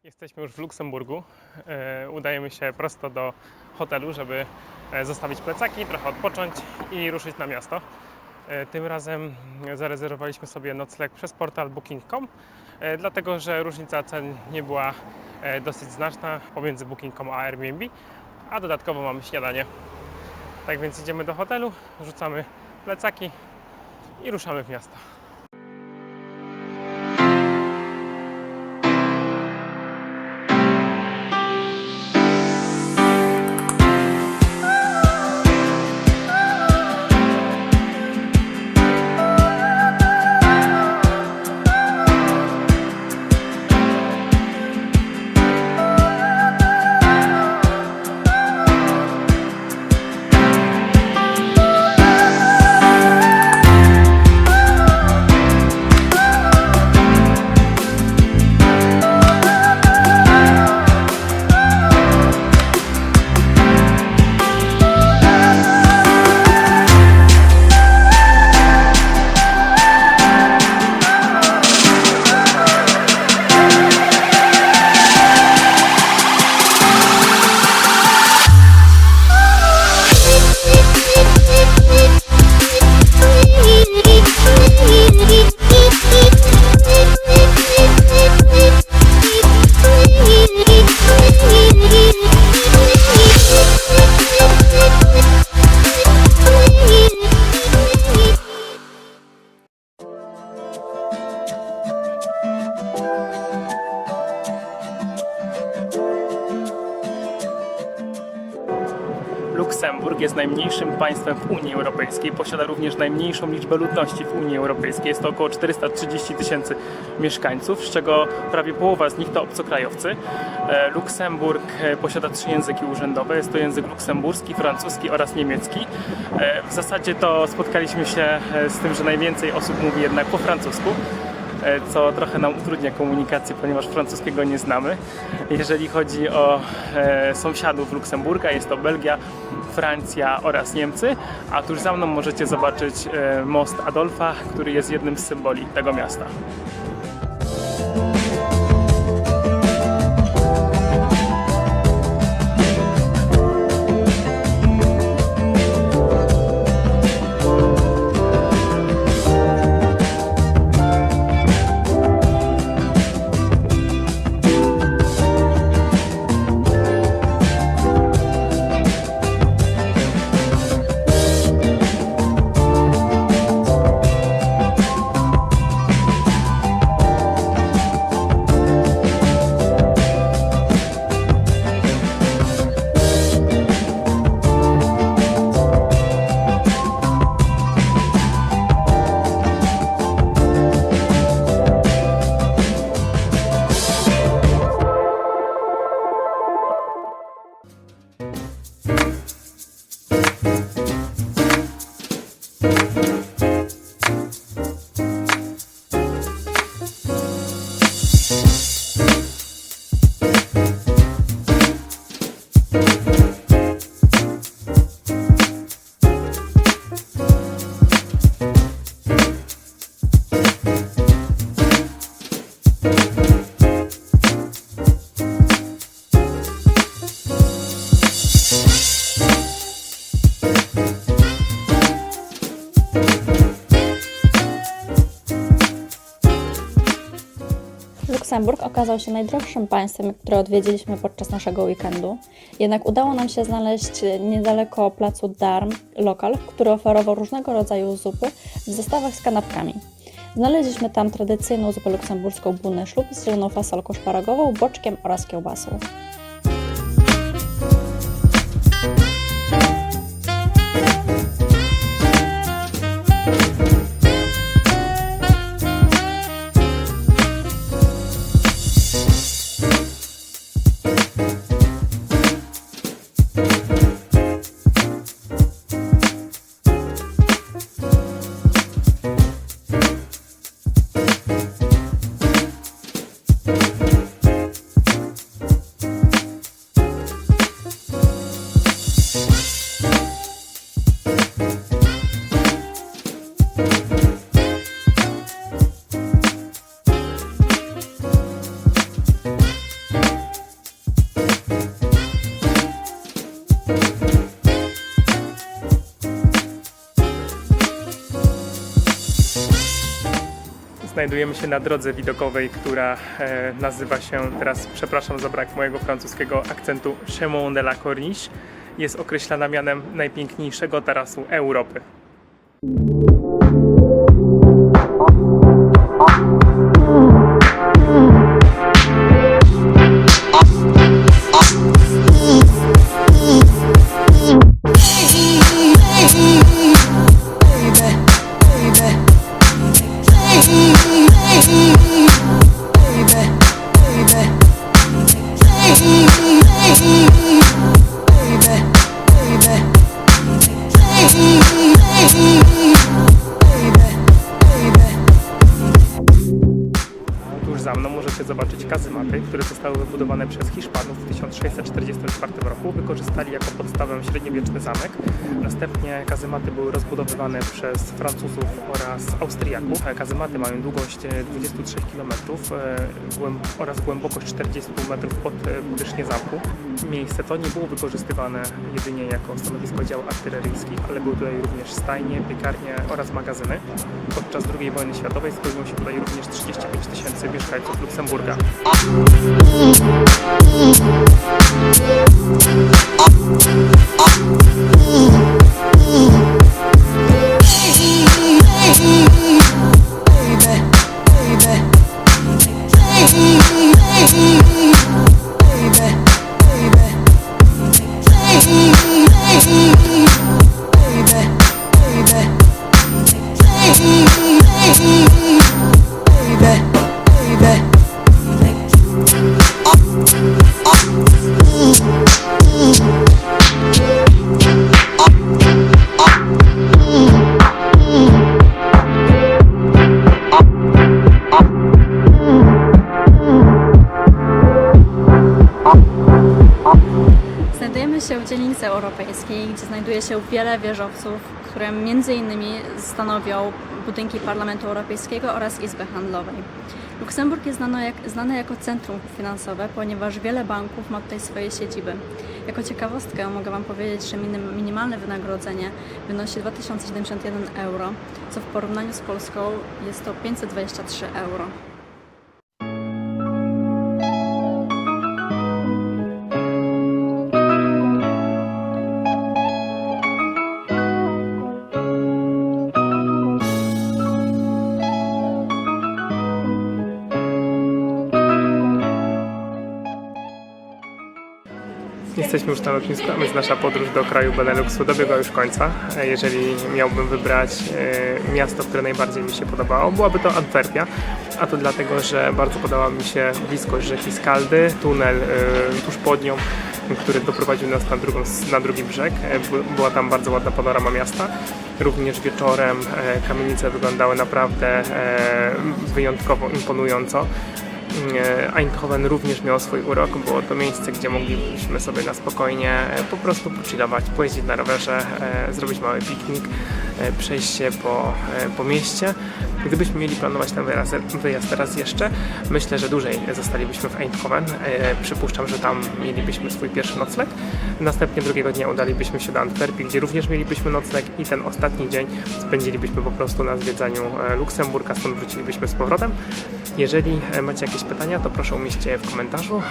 Jesteśmy już w Luksemburgu. Udajemy się prosto do hotelu, żeby zostawić plecaki, trochę odpocząć i ruszyć na miasto. Tym razem zarezerwowaliśmy sobie nocleg przez portal booking.com, dlatego że różnica cen nie była dosyć znaczna pomiędzy booking.com a Airbnb, a dodatkowo mamy śniadanie. Tak więc idziemy do hotelu, rzucamy plecaki i ruszamy w miasto. Luksemburg jest najmniejszym państwem w Unii Europejskiej, posiada również najmniejszą liczbę ludności w Unii Europejskiej. Jest to około 430 000 mieszkańców, z czego prawie połowa z nich to obcokrajowcy. Luksemburg posiada 3 języki urzędowe. Jest to język luksemburski, francuski oraz niemiecki. W zasadzie to spotkaliśmy się z tym, że najwięcej osób mówi jednak po francusku, co trochę nam utrudnia komunikację, ponieważ francuskiego nie znamy. Jeżeli chodzi o sąsiadów Luksemburga, jest to Belgia, Francja oraz Niemcy, a tuż za mną możecie zobaczyć most Adolfa, który jest jednym z symboli tego miasta. Luksemburg okazał się najdroższym państwem, które odwiedziliśmy podczas naszego weekendu. Jednak udało nam się znaleźć niedaleko placu Darm lokal, który oferował różnego rodzaju zupy w zestawach z kanapkami. Znaleźliśmy tam tradycyjną zupę luksemburską Bunneschlub z zieloną fasolką szparagową, boczkiem oraz kiełbasą. Znajdujemy się na drodze widokowej, która nazywa się, teraz przepraszam za brak mojego francuskiego akcentu, Chemin de la Corniche. Jest określana mianem najpiękniejszego tarasu Europy. Tuż za mną możecie zobaczyć kazematy, które zostały wybudowane przez Hiszpanów w 1644 roku. Wykorzystali jako podstawę średniowieczny zamek. Następnie kazematy były rozbudowywane przez Francuzów oraz Austriaków. Kazematy mają długość 23 km oraz głębokość 40 metrów pod powierzchnię zamku. Miejsce to nie było wykorzystywane jedynie jako stanowisko dział artyleryjskich, ale były tutaj również stajnie, piekarnie oraz magazyny. Podczas II wojny światowej spełniło się tutaj również 35 tysięcy mieszkańców Luksemburga. Znajdujemy się w dzielnicy europejskiej, gdzie znajduje się wiele wieżowców, które m.in. stanowią budynki Parlamentu Europejskiego oraz Izby Handlowej. Luksemburg jest znany jako centrum finansowe, ponieważ wiele banków ma tutaj swoje siedziby. Jako ciekawostkę mogę Wam powiedzieć, że minimalne wynagrodzenie wynosi 2071 euro, co w porównaniu z Polską jest to 523 euro. Jesteśmy już na lotnisku, a więc nasza podróż do kraju Beneluxu dobiegła już końca. Jeżeli miałbym wybrać miasto, które najbardziej mi się podobało, byłaby to Antwerpia. A to dlatego, że bardzo podobała mi się bliskość rzeki Skaldy, tunel tuż pod nią, który doprowadził nas na drugi brzeg. Była tam bardzo ładna panorama miasta. Również wieczorem kamienice wyglądały naprawdę wyjątkowo imponująco. Eindhoven również miał swój urok, było to miejsce, gdzie moglibyśmy sobie na spokojnie po prostu pochillować, pojeździć na rowerze, zrobić mały piknik, przejść się po mieście. Gdybyśmy mieli planować ten wyjazd teraz jeszcze, myślę, że dłużej zostalibyśmy w Eindhoven. Przypuszczam, że tam mielibyśmy swój pierwszy nocleg. Następnie drugiego dnia udalibyśmy się do Antwerpii, gdzie również mielibyśmy nocleg i ten ostatni dzień spędzilibyśmy po prostu na zwiedzaniu Luksemburga, stąd wrócilibyśmy z powrotem. Jeżeli macie jakieś pytania, to proszę umieśćcie je w komentarzu.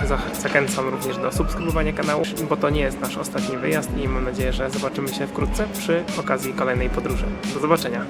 Zachęcam również do subskrybowania kanału, bo to nie jest nasz ostatni wyjazd i mam nadzieję, że zobaczymy się wkrótce przy okazji kolejnej podróży. Do zobaczenia!